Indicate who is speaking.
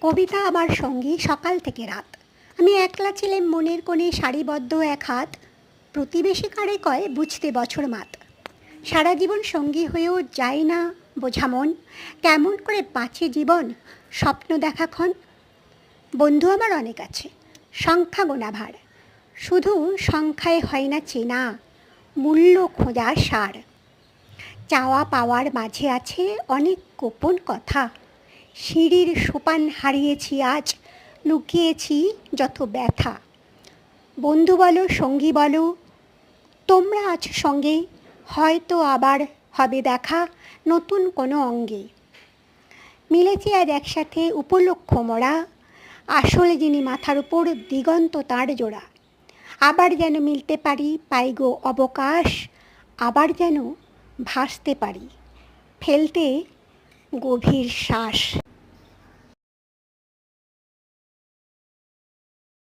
Speaker 1: কবিতা আমার সঙ্গী সকাল থেকে রাত। আমি একলা ছিলাম মনের কোণে সারিবদ্ধ এক হাত, প্রতিবেশী কারে কয় বুঝতে বছর মাত। সারা জীবন সঙ্গী হয়েও যায় না বোঝা মন, কেমন করে বাঁচে জীবন স্বপ্ন দেখাক্ষণ। বন্ধু আমার অনেক আছে, সংখ্যা গোনা ভার, শুধু সংখ্যায় হয় না চেনা, মূল্য খোঁজার সার। চাওয়া পাওয়ার মাঝে আছে অনেক গোপন কথা, সিঁড়ির সোপান হারিয়েছি আজ, লুকিয়েছি যত ব্যথা। বন্ধু বলো সঙ্গী বলো, তোমরা আছো সঙ্গে, হয়তো আবার হবে দেখা নতুন কোনো অঙ্গে। মিলেছি আজ একসাথে উপলক্ষ মোরা, আসলে যিনি মাথার উপর দিগন্ত তার জোড়া। আবার যেন মিলতে পারি পাই গো অবকাশ, আবার যেন ভাসতে পারি ফেলতে গভীর শ্বাস।